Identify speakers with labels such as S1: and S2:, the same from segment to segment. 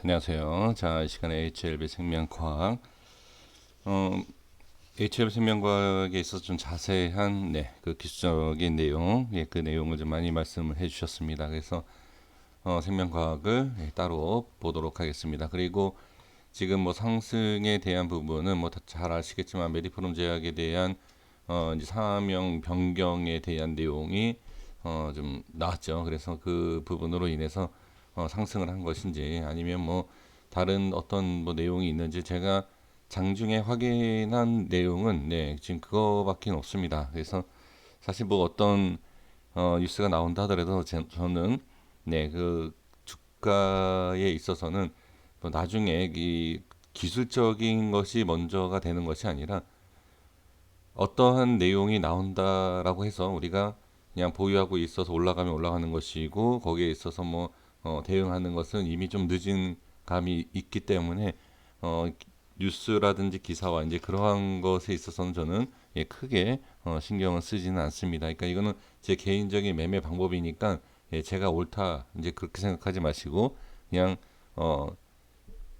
S1: 안녕하세요. 자, 이 시간에 HLB 생명과학, 어, HLB 생명과학에 있어서 좀 자세한, 그 기술적인 내용, 그 내용을 좀 많이 말씀을 해주셨습니다. 그래서 생명과학을 따로 보도록 하겠습니다. 그리고 지금 뭐 상승에 대한 부분은 뭐 잘 아시겠지만 메디포름 제약에 대한 이제 사명 변경에 대한 내용이 좀 나왔죠. 그래서 그 부분으로 인해서 상승을 한 것인지 아니면 뭐 다른 어떤 뭐 내용이 있는지 제가 장중에 확인한 내용은 지금 그거밖에 없습니다. 그래서 사실 뭐 어떤 뉴스가 나온다 하더라도 저는 그 주가에 있어서는 뭐 나중에 이 기술적인 것이 먼저가 되는 것이 아니라 어떠한 내용이 나온다라고 해서 우리가 그냥 보유하고 있어서 올라가면 올라가는 것이고 거기에 있어서 뭐 대응하는 것은 이미 좀 늦은 감이 있기 때문에 어, 뉴스라든지 기사와 이제 그러한 것에 있어서는 저는 크게 신경을 쓰지는 않습니다. 그러니까 이거는 제 개인적인 매매 방법이니까 제가 옳다 이제 그렇게 생각하지 마시고 그냥 어,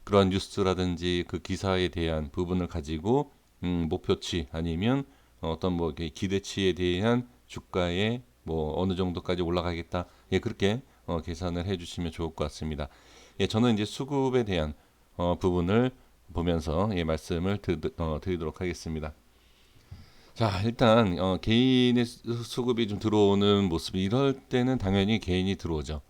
S1: 그런 뉴스라든지 그 기사에 대한 부분을 가지고 목표치 아니면 어떤 뭐 기대치에 대한 주가에 뭐 어느 정도까지 올라가겠다. 그렇게 계산을 해주시면 좋을 것 같습니다. 저는 이제 수급에 대한 부분을 보면서 말씀을 드리도록 하겠습니다. 자, 일단 개인의 수급이 좀 들어오는 모습 이럴 때는 당연히 개인이 들어오죠.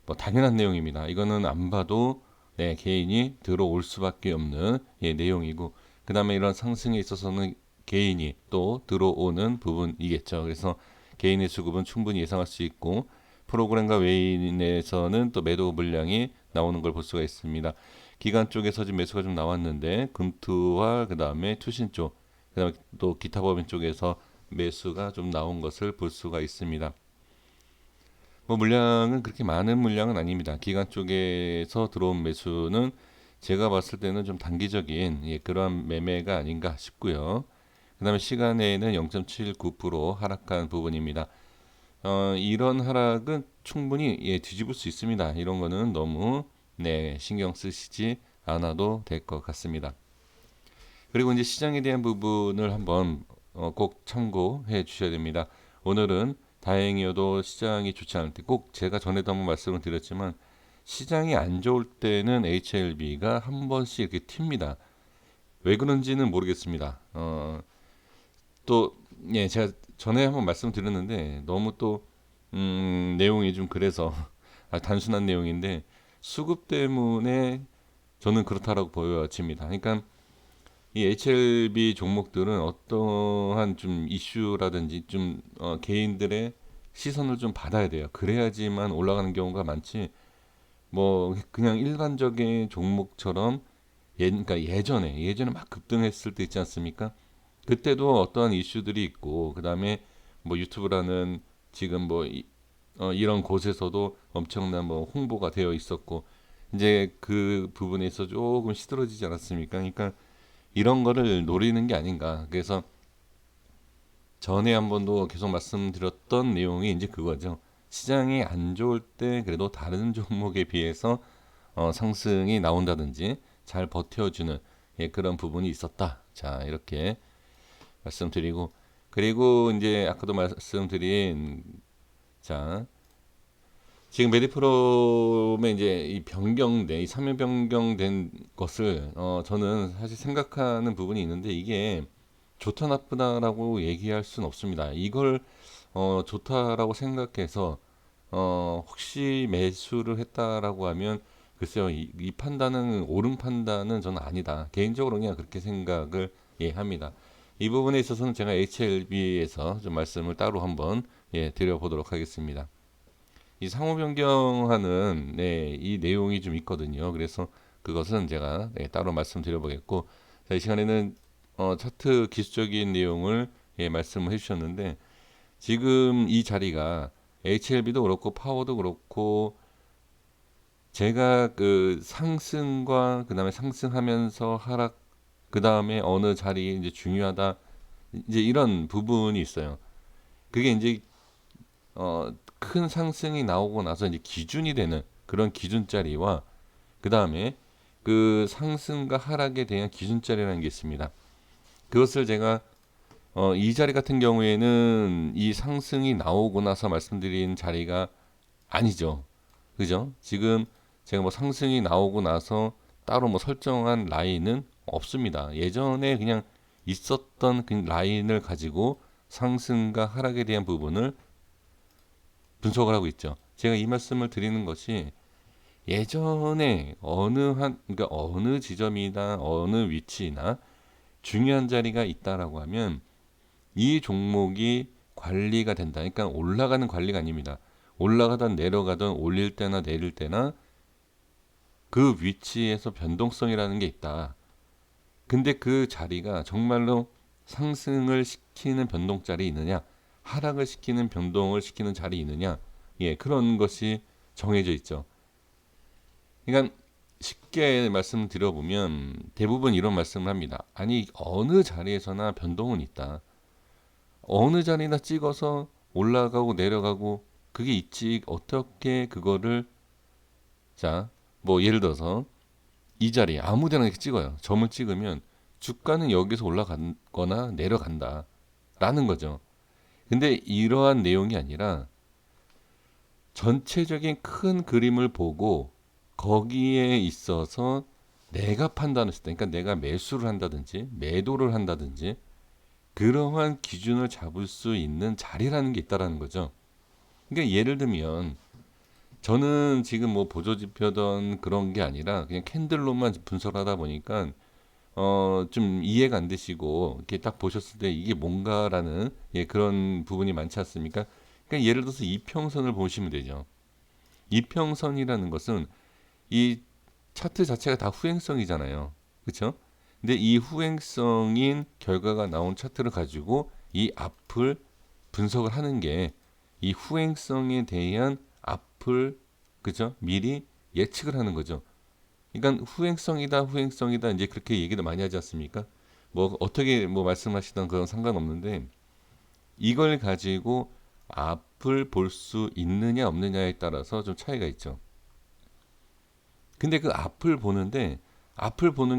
S1: 뭐 당연한 내용입니다. 이거는 안 봐도 개인이 들어올 수밖에 없는 내용이고 그 다음에 이런 상승에 있어서는 개인이 또 들어오는 부분이겠죠. 그래서 개인의 수급은 충분히 예상할 수 있고 프로그램과 외인에서는 또 매도 물량이 나오는 걸 볼 수가 있습니다. 기관 쪽에서 지금 매수가 좀 나왔는데 금투와 그 다음에 투신 쪽, 그 다음에 또 기타 법인 쪽에서 매수가 좀 나온 것을 볼 수가 있습니다. 뭐 물량은 그렇게 많은 물량은 아닙니다. 기관 쪽에서 들어온 매수는 제가 봤을 때는 좀 단기적인 그러한 매매가 아닌가 싶고요. 그 다음에 시간에는 0.79% 하락한 부분입니다. 이런 하락은 충분히 뒤집을 수 있습니다. 이런 거는 너무 신경 쓰시지 않아도 될 것 같습니다. 그리고 이제 시장에 대한 부분을 한번 꼭 참고해 주셔야 됩니다. 오늘은 다행히도 시장이 좋지 않을 때 꼭 제가 전에도 한번 말씀을 드렸지만 시장이 안 좋을 때는 HLB가 한 번씩 이렇게 튑니다. 왜 그런지는 모르겠습니다. 또 제가 전에 한번 말씀드렸는데 너무 또 내용이 좀 그래서 단순한 내용인데 수급 때문에 저는 그렇다라고 보여집니다. 그러니까 이 HLB 종목들은 어떠한 좀 이슈라든지 좀 개인들의 시선을 좀 받아야 돼요. 그래야지만 올라가는 경우가 많지. 뭐 그냥 일반적인 종목처럼 그러니까 예전에 막 급등했을 때 있지 않습니까? 그때도 어떠한 이슈들이 있고 그다음에 뭐 유튜브라는 지금 뭐 이런 곳에서도 엄청난 뭐 홍보가 되어 있었고 이제 그 부분에 서 조금 시들어지지 않았습니까? 그러니까 이런 거를 노리는 게 아닌가. 그래서 전에 한 번도 계속 말씀드렸던 내용이 이제 그거죠. 시장이 안 좋을 때 그래도 다른 종목에 비해서 상승이 나온다든지 잘 버텨주는 그런 부분이 있었다. 자, 이렇게 말씀드리고 그리고 이제 아까도 말씀드린 자 지금 메디프롬의 이제 이 변경된 이 사면 변경된 것을 저는 사실 생각하는 부분이 있는데 이게 좋다 나쁘다라고 얘기할 수는 없습니다. 이걸 좋다라고 생각해서 혹시 매수를 했다라고 하면 글쎄요 이 판단은 옳은 판단은 저는 아니다. 개인적으로 그냥 그렇게 생각을 합니다. 이 부분에 있어서는 제가 HLB에서 좀 말씀을 따로 한번 드려보도록 하겠습니다. 이 상호 변경하는 이 내용이 좀 있거든요. 그래서 그것은 제가 따로 말씀드려보겠고 자, 이 시간에는 차트 기술적인 내용을 말씀을 해주셨는데 지금 이 자리가 HLB도 그렇고 파워도 그렇고 제가 그 상승과 그 다음에 상승하면서 하락 그 다음에 어느 자리에 이제 중요하다 이제 이런 부분이 있어요. 그게 이제 큰 상승이 나오고 나서 이제 기준이 되는 그런 기준 자리와 그 다음에 그 상승과 하락에 대한 기준자리라는 게 있습니다. 그것을 제가 이 자리 같은 경우에는 이 상승이 나오고 나서 말씀드린 자리가 아니죠. 그죠? 지금 제가 뭐 상승이 나오고 나서 따로 뭐 설정한 라인은 없습니다. 예전에 그냥 있었던 그 라인을 가지고 상승과 하락에 대한 부분을 분석을 하고 있죠. 제가 이 말씀을 드리는 것이 예전에 그러니까 어느 지점이나 어느 위치나 중요한 자리가 있다라고 하면 이 종목이 관리가 된다. 그러니까 올라가는 관리가 아닙니다. 올라가든 내려가든 올릴 때나 내릴 때나 그 위치에서 변동성이라는 게 있다. 근데 그 자리가 정말로 상승을 시키는 변동자리 있느냐, 하락을 시키는 변동을 시키는 자리 있느냐, 예, 그런 것이 정해져 있죠. 그러니까 쉽게 말씀드려보면 대부분 이런 말씀을 합니다. 아니, 어느 자리에서나 변동은 있다. 어느 자리나 찍어서 올라가고 내려가고 그게 있지. 어떻게 그거를, 자, 뭐 예를 들어서 이 자리에 아무 데나 이렇게 찍어요. 점을 찍으면 주가는 여기서 올라가거나 내려간다 라는 거죠. 근데 이러한 내용이 아니라 전체적인 큰 그림을 보고 거기에 있어서 내가 판단했을 때, 그러니까 내가 매수를 한다든지 매도를 한다든지 그러한 기준을 잡을 수 있는 자리라는 게 있다라는 거죠. 그러니까 예를 들면 저는 지금 뭐 보조지표든 그런 게 아니라 그냥 캔들로만 분석하다 보니까 좀 이해가 안 되시고 이렇게 딱 보셨을 때 이게 뭔가라는, 예, 그런 부분이 많지 않습니까? 그러니까 예를 들어서 이평선을 보시면 되죠. 이평선이라는 것은 이 차트 자체가 다 후행성이잖아요. 그렇죠? 근데 이 후행성인 결과가 나온 차트를 가지고 이 앞을 분석을 하는 게 이 후행성에 대한 앞을, 그죠? 미리 예측을 하는 거죠. 그러니까 후행성이다 이제 그렇게 얘기를 많이 하지 않습니까? 뭐 어떻게 뭐 말씀하시던 그런 상관없는데 이걸 가지고 앞을 볼 수 있느냐 없느냐에 따라서 좀 차이가 있죠. 근데 그 앞을 보는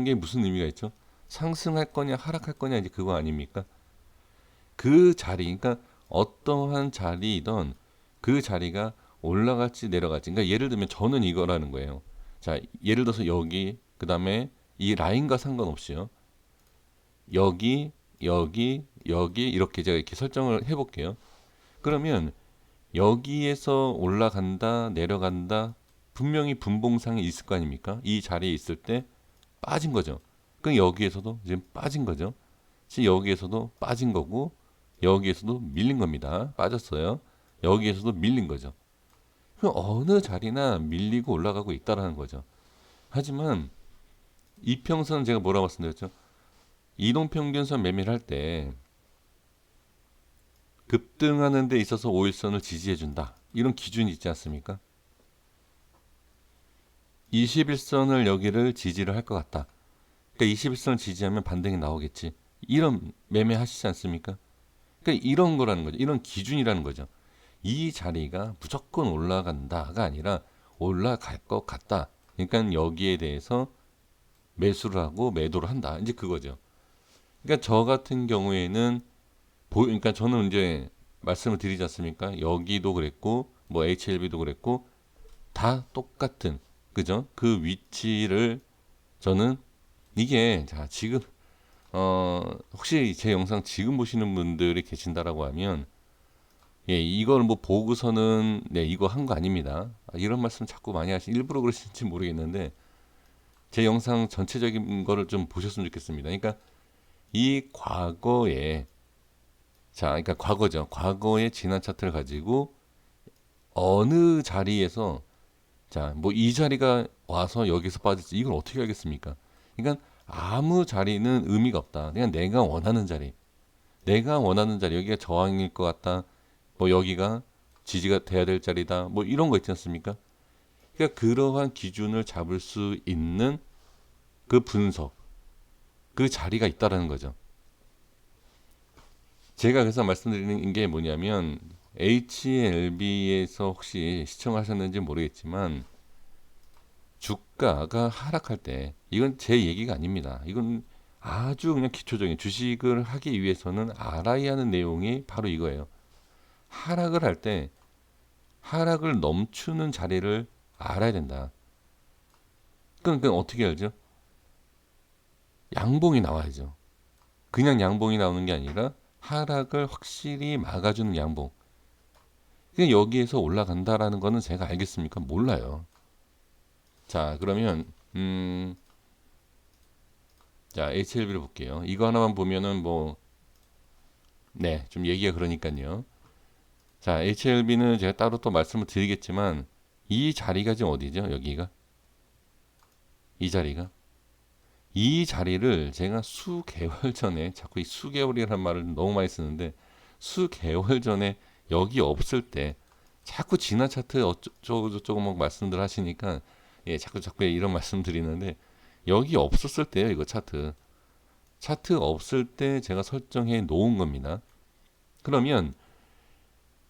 S1: 게 무슨 의미가 있죠? 상승할 거냐 하락할 거냐 이제 그거 아닙니까? 그 자리, 그러니까 어떠한 자리이던 그 자리가 올라갈지 내려갈지. 그러니까 예를 들면 저는 이거라는 거예요. 자, 예를 들어서 여기, 그 다음에 이 라인과 상관없이요. 여기, 여기 이렇게 제가 이렇게 설정을 해볼게요. 그러면 여기에서 올라간다, 내려간다, 분명히 분봉상이 있을 거 아닙니까? 이 자리에 있을 때 빠진 거죠. 그럼 여기에서도 지금 빠진 거죠. 지금 여기에서도 빠진 거고, 여기에서도 밀린 겁니다. 빠졌어요. 여기에서도 밀린 거죠. 그럼 어느 자리나 밀리고 올라가고 있다라는 거죠. 하지만 이평선은 제가 뭐라고 말씀드렸죠? 이동평균선 매매를 할 때 급등하는 데 있어서 5일선을 지지해준다. 이런 기준이 있지 않습니까? 21선을 여기를 지지를 할 것 같다. 그러니까 21선을 지지하면 반등이 나오겠지. 이런 매매 하시지 않습니까? 그러니까 이런 거라는 거죠. 이런 기준이라는 거죠. 이 자리가 무조건 올라간다가 아니라 올라갈 것 같다. 그러니까 여기에 대해서 매수를 하고 매도를 한다. 이제 그거죠. 그러니까 저 같은 경우에는 그러니까 저는 이제 말씀을 드리지 않습니까? 여기도 그랬고 뭐 HLB도 그랬고 다 똑같은, 그죠? 그 위치를 저는 이게, 자, 지금 혹시 제 영상 지금 보시는 분들이 계신다라고 하면, 예, 이걸 뭐 보고서는 네, 이거 한 거 아닙니다. 이런 말씀 자꾸 많이 일부러 그러실지 모르겠는데 제 영상 전체적인 거를 좀 보셨으면 좋겠습니다. 그러니까 이 과거에, 자, 그러니까 과거죠. 과거의 지난 차트를 가지고 어느 자리에서, 자, 뭐 이 자리가 와서 여기서 빠질지 이걸 어떻게 알겠습니까? 그러니까 아무 자리는 의미가 없다. 그냥 내가 원하는 자리, 여기가 저항일 것 같다. 뭐 여기가 지지가 돼야 될 자리다. 뭐 이런 거 있지 않습니까? 그러니까 그러한 기준을 잡을 수 있는 그 분석, 그 자리가 있다라는 거죠. 제가 그래서 말씀드리는 게 뭐냐면 HLB에서 혹시 시청하셨는지 모르겠지만 주가가 하락할 때, 이건 제 얘기가 아닙니다. 이건 아주 그냥 기초적인, 주식을 하기 위해서는 알아야 하는 내용이 바로 이거예요. 하락을 할 때 하락을 멈추는 자리를 알아야 된다. 그건 어떻게 알죠? 양봉이 나와야죠. 그냥 양봉이 나오는 게 아니라 하락을 확실히 막아주는 양봉. 그냥 여기에서 올라간다라는 거는 제가 알겠습니까? 몰라요. 자, 그러면 자, HLB를 볼게요. 이거 하나만 보면은 뭐 네, 좀 얘기가 그러니까요. 자, HLB는 제가 따로 또 말씀을 드리겠지만 이 자리가 지금 어디죠? 여기가 이 자리가 이 자리를 제가 수개월 전에, 자꾸 이 수개월이라는 말을 너무 많이 쓰는데, 수개월 전에 여기 없을 때 자꾸 진화 차트 어쩌고 저쩌고 막 말씀들 하시니까, 예, 자꾸 이런 말씀 드리는데, 여기 없었을 때요, 이거 차트 없을 때 제가 설정해 놓은 겁니다. 그러면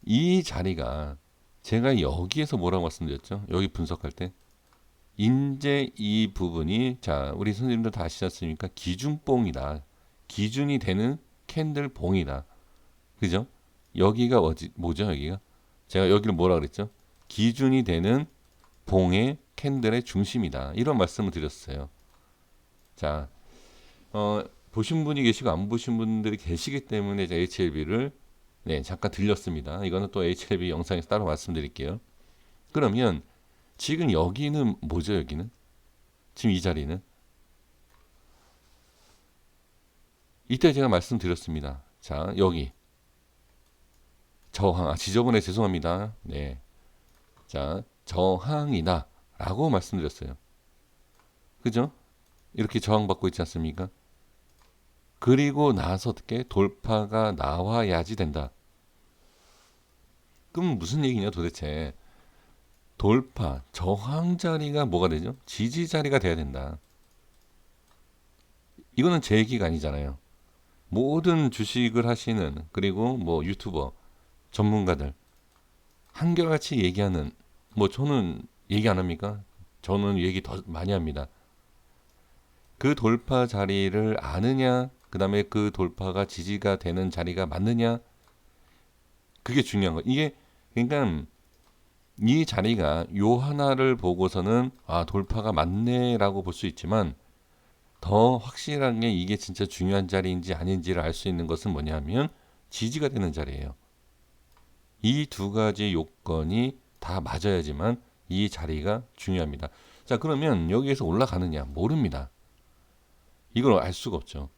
S1: 이 자리가, 제가 여기에서 뭐라고 말씀드렸죠? 여기 분석할 때 인제 이 부분이, 자, 우리 선생님들 다 아시지 않습니까? 기준봉이다. 기준이 되는 캔들 봉이다. 그죠? 여기가 뭐죠? 여기가 제가 여기를 뭐라 그랬죠? 기준이 되는 봉의 캔들의 중심이다. 이런 말씀을 드렸어요. 자, 보신 분이 계시고 안 보신 분들이 계시기 때문에 제가 HLB를 네, 잠깐 들렸습니다. 이거는 또 HLB 영상에서 따로 말씀드릴게요. 그러면 지금 여기는 뭐죠? 여기는 지금 이 자리는 이때 제가 말씀드렸습니다. 자, 여기 저항, 지저분해, 죄송합니다. 네, 자, 저항이다 라고 말씀드렸어요. 그죠? 이렇게 저항받고 있지 않습니까? 그리고 나서 어떻게 돌파가 나와야지 된다. 그럼 무슨 얘기냐 도대체? 돌파, 저항 자리가 뭐가 되죠? 지지 자리가 돼야 된다. 이거는 제 얘기가 아니잖아요. 모든 주식을 하시는, 그리고 뭐 유튜버 전문가들 한결같이 얘기하는, 뭐 저는 얘기 안 합니까? 저는 얘기 더 많이 합니다. 그 돌파 자리를 아느냐, 그 다음에 그 돌파가 지지가 되는 자리가 맞느냐, 그게 중요한 거. 이게 그러니까 이 자리가 요 하나를 보고서는 아, 돌파가 맞네라고 볼 수 있지만, 더 확실하게 이게 진짜 중요한 자리인지 아닌지를 알 수 있는 것은 뭐냐면 지지가 되는 자리예요. 이 두 가지 요건이 다 맞아야지만 이 자리가 중요합니다. 자, 그러면 여기에서 올라가느냐? 모릅니다. 이걸 알 수가 없죠.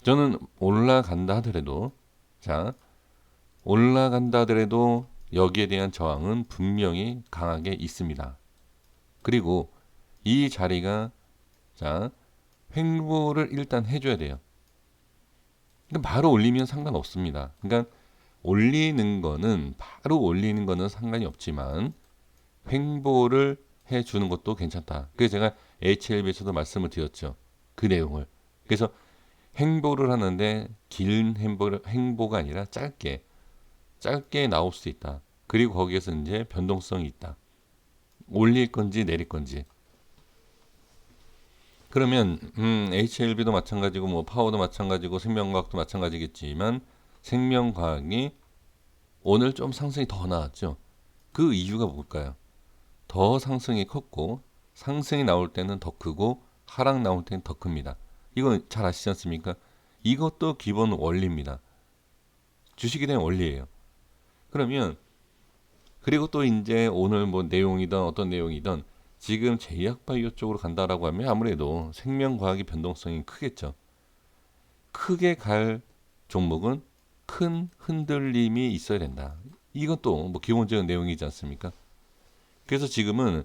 S1: 저는 올라간다 하더라도, 자, 올라간다 하더라도 여기에 대한 저항은 분명히 강하게 있습니다. 그리고 이 자리가, 자, 횡보를 일단 해줘야 돼요. 그러니까 바로 올리면 상관없습니다. 그러니까 바로 올리는 거는 상관이 없지만 횡보를 해주는 것도 괜찮다. 그래서 제가 HLB에서도 말씀을 드렸죠. 그 내용을. 그래서 횡보를 하는데 긴 횡보가 아니라 짧게 나올 수 있다. 그리고 거기에서 이제 변동성이 있다. 올릴 건지 내릴 건지. 그러면 HLB도 마찬가지고 뭐 파워도 마찬가지고 생명과학도 마찬가지겠지만, 생명과학이 오늘 좀 상승이 더 나왔죠. 그 이유가 뭘까요? 더 상승이 컸고, 상승이 나올 때는 더 크고 하락 나올 때는 더 큽니다. 이건 잘 아시지 않습니까? 이것도 기본 원리입니다. 주식에 대한 원리예요. 그러면 그리고 또 이제 오늘 뭐 내용이든 어떤 내용이든 지금 제약바이오 쪽으로 간다라고 하면 아무래도 생명과학의 변동성이 크겠죠. 크게 갈 종목은 큰 흔들림이 있어야 된다. 이것도 뭐 기본적인 내용이지 않습니까? 그래서 지금은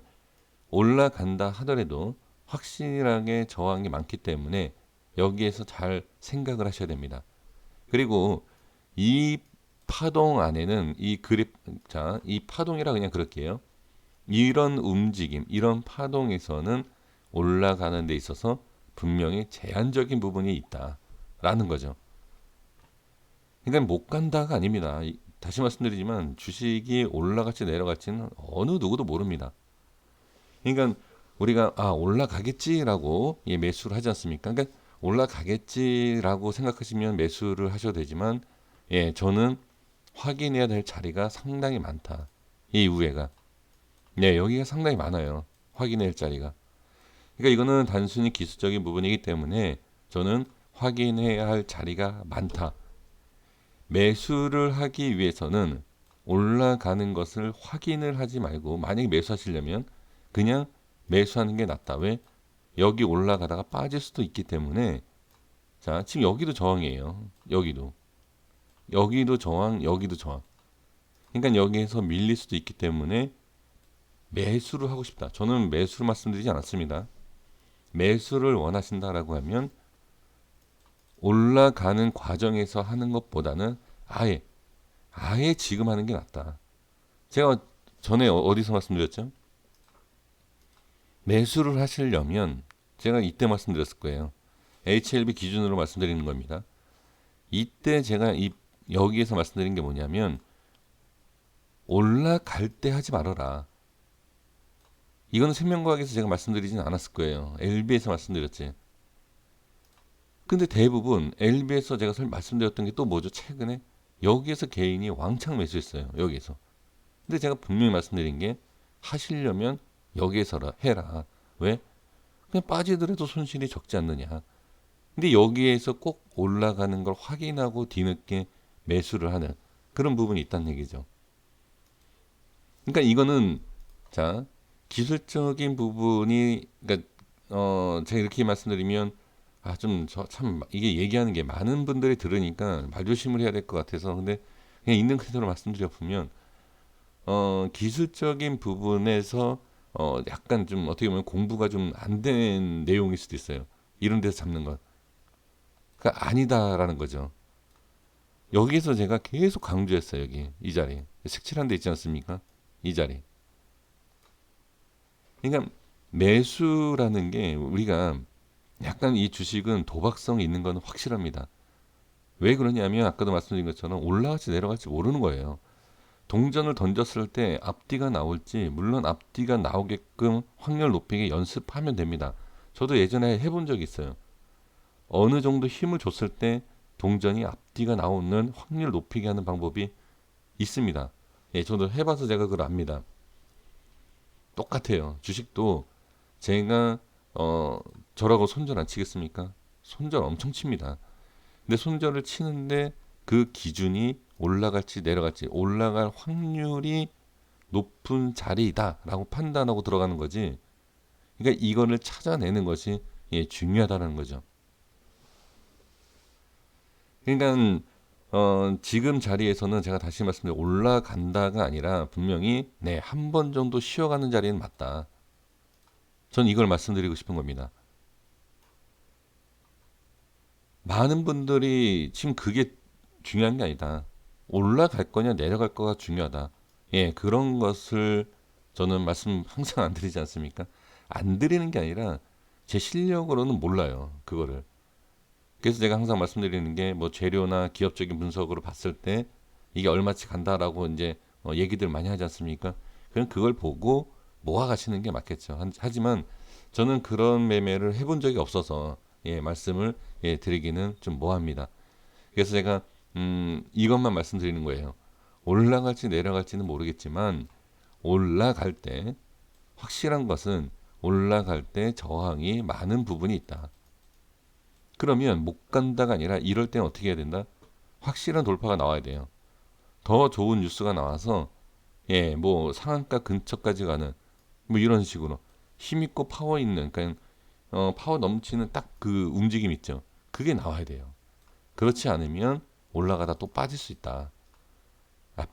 S1: 올라간다 하더라도 확실하게 저항이 많기 때문에 여기에서 잘 생각을 하셔야 됩니다. 그리고 이 파동 안에는 이 파동이라 그냥 그럴게요. 이런 움직임, 이런 파동에서는 올라가는 데 있어서 분명히 제한적인 부분이 있다라는 거죠. 그러니까 못 간다가 아닙니다. 다시 말씀드리지만 주식이 올라갈지 내려갈지는 어느 누구도 모릅니다. 그러니까 우리가 올라가겠지라고 매수를 하지 않습니까? 그러니까 올라가겠지라고 생각하시면 매수를 하셔도 되지만 저는 확인해야 될 자리가 상당히 많다. 이 우회가. 여기가 상당히 많아요. 확인해야 할 자리가. 그러니까 이거는 단순히 기술적인 부분이기 때문에 저는 확인해야 할 자리가 많다. 매수를 하기 위해서는 올라가는 것을 확인을 하지 말고 만약에 매수하시려면 그냥 매수하는 게 낫다. 왜? 여기 올라가다가 빠질 수도 있기 때문에 자, 지금 여기도 저항이에요. 여기도 저항, 여기도 저항. 그러니까 여기에서 밀릴 수도 있기 때문에 매수를 하고 싶다. 저는 매수를 말씀드리지 않았습니다. 매수를 원하신다라고 하면 올라가는 과정에서 하는 것보다는 아예 지금 하는 게 낫다. 제가 전에 어디서 말씀드렸죠? 매수를 하시려면 제가 이때 말씀드렸을 거예요. HLB 기준으로 말씀드리는 겁니다. 이때 제가 여기에서 말씀드린 게 뭐냐면 올라갈 때 하지 말아라. 이거는 생명과학에서 제가 말씀드리진 않았을 거예요. LB에서 말씀드렸지. 근데 대부분 LB에서 제가 말씀드렸던 게 또 뭐죠? 최근에 여기에서 개인이 왕창 매수했어요. 여기에서. 근데 제가 분명히 말씀드린 게 하시려면 여기에서 해라. 왜? 그냥 빠지더라도 손실이 적지 않느냐. 근데 여기에서 꼭 올라가는 걸 확인하고 뒤늦게 매수를 하는 그런 부분이 있다는 얘기죠. 그러니까 이거는 자 기술적인 부분이 그러니까 제가 이렇게 말씀드리면 참 이게 얘기하는 게 많은 분들이 들으니까 말조심을 해야 될 것 같아서 근데 그냥 있는 그대로 말씀드려 보면 기술적인 부분에서 약간 좀 어떻게 보면 공부가 좀 안 된 내용일 수도 있어요. 이런 데서 잡는 것. 그러니까 아니다라는 거죠. 여기서 제가 계속 강조했어요. 여기 이 자리 색칠한 데 있지 않습니까? 이 자리. 그러니까 매수라는 게 우리가 약간 이 주식은 도박성이 있는 건 확실합니다. 왜 그러냐면 아까도 말씀드린 것처럼 올라갈지 내려갈지 모르는 거예요. 동전을 던졌을 때 앞뒤가 나올지 물론 앞뒤가 나오게끔 확률 높이게 연습하면 됩니다. 저도 예전에 해본 적이 있어요. 어느 정도 힘을 줬을 때 동전이 앞뒤가 나오는 확률 높이게 하는 방법이 있습니다. 저도 해봐서 제가 그걸 압니다. 똑같아요. 주식도 제가 저라고 손절 안 치겠습니까? 손절 엄청 칩니다. 근데 손절을 치는데 그 기준이 올라갈지 내려갈지 올라갈 확률이 높은 자리다라고 판단하고 들어가는 거지. 그러니까 이거를 찾아내는 것이 중요하다는 거죠. 그러니까 지금 자리에서는 제가 다시 말씀드려 올라간다가 아니라 분명히 한 번 정도 쉬어가는 자리는 맞다. 전 이걸 말씀드리고 싶은 겁니다. 많은 분들이 지금 그게 중요한 게 아니다. 올라갈 거냐 내려갈 거가 중요하다. 그런 것을 저는 말씀 항상 안 드리지 않습니까? 안 드리는 게 아니라 제 실력으로는 몰라요. 그거를. 그래서 제가 항상 말씀드리는 게 뭐 재료나 기업적인 분석으로 봤을 때 이게 얼마치 간다라고 이제 얘기들 많이 하지 않습니까? 그럼 그걸 보고 모아가시는 게 맞겠죠. 하지만 저는 그런 매매를 해본 적이 없어서 말씀을 드리기는 좀 뭐합니다. 그래서 제가 이것만 말씀드리는 거예요. 올라갈지 내려갈지는 모르겠지만 올라갈 때 확실한 것은 올라갈 때 저항이 많은 부분이 있다. 그러면 못 간다가 아니라 이럴 때는 어떻게 해야 된다? 확실한 돌파가 나와야 돼요. 더 좋은 뉴스가 나와서 뭐 상한가 근처까지 가는 뭐 이런 식으로 힘있고 파워 있는 그러니까 파워 넘치는 딱 그 움직임 있죠. 그게 나와야 돼요. 그렇지 않으면 올라가다 또 빠질 수 있다.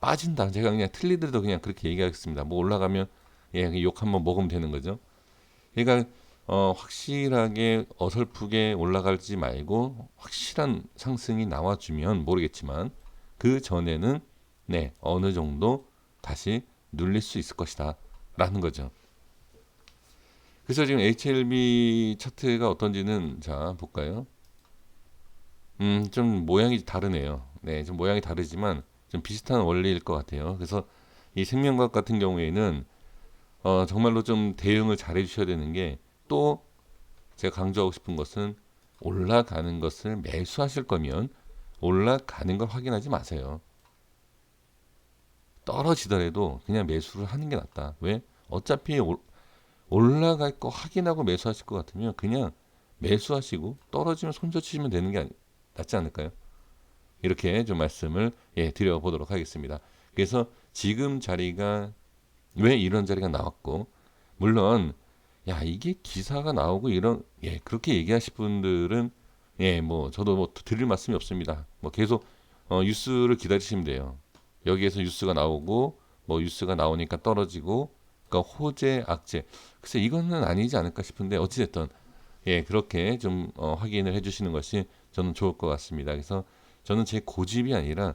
S1: 빠진다. 제가 그냥 틀리더라도 그냥 그렇게 얘기하겠습니다. 뭐 올라가면 욕 한번 먹으면 되는 거죠. 그러니까 확실하게 어설프게 올라가지 말고 확실한 상승이 나와주면 모르겠지만 그 전에는 어느 정도 다시 눌릴 수 있을 것이다 라는 거죠. 그래서 지금 HLB 차트가 어떤지는 자 볼까요? 좀 모양이 다르네요. 좀 모양이 다르지만 좀 비슷한 원리일 것 같아요. 그래서 이 생명과학 같은 경우에는 정말로 좀 대응을 잘 해주셔야 되는 게, 또 제가 강조하고 싶은 것은, 올라가는 것을 매수하실 거면 올라가는 걸 확인하지 마세요. 떨어지더라도 그냥 매수를 하는 게 낫다. 왜? 어차피 올라갈 거 확인하고 매수하실 것 같으면 그냥 매수하시고 떨어지면 손절치시면 되는 게 낫지 않을까요? 이렇게 좀 말씀을 드려보도록 하겠습니다. 그래서 지금 자리가 왜 이런 자리가 나왔고, 물론 야 이게 기사가 나오고 이런 그렇게 얘기하실 분들은 뭐 저도 뭐 드릴 말씀이 없습니다. 뭐 계속 뉴스를 기다리시면 돼요. 여기에서 뉴스가 나오고 뭐 뉴스가 나오니까 떨어지고, 그러니까 호재 악재, 글쎄 이거는 아니지 않을까 싶은데, 어찌됐든 그렇게 좀 확인을 해주시는 것이 저는 좋을 것 같습니다. 그래서 저는 제 고집이 아니라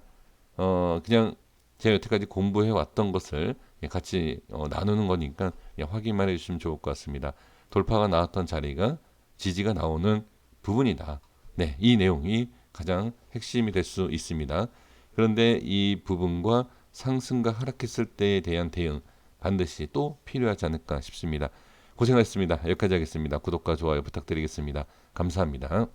S1: 그냥 제가 여태까지 공부해 왔던 것을 같이 나누는 거니까 확인만 해주시면 좋을 것 같습니다. 돌파가 나왔던 자리가 지지가 나오는 부분이다. 네, 이 내용이 가장 핵심이 될 수 있습니다. 그런데 이 부분과 상승과 하락했을 때에 대한 대응 반드시 또 필요하지 않을까 싶습니다. 고생하셨습니다. 여기까지 하겠습니다. 구독과 좋아요 부탁드리겠습니다. 감사합니다.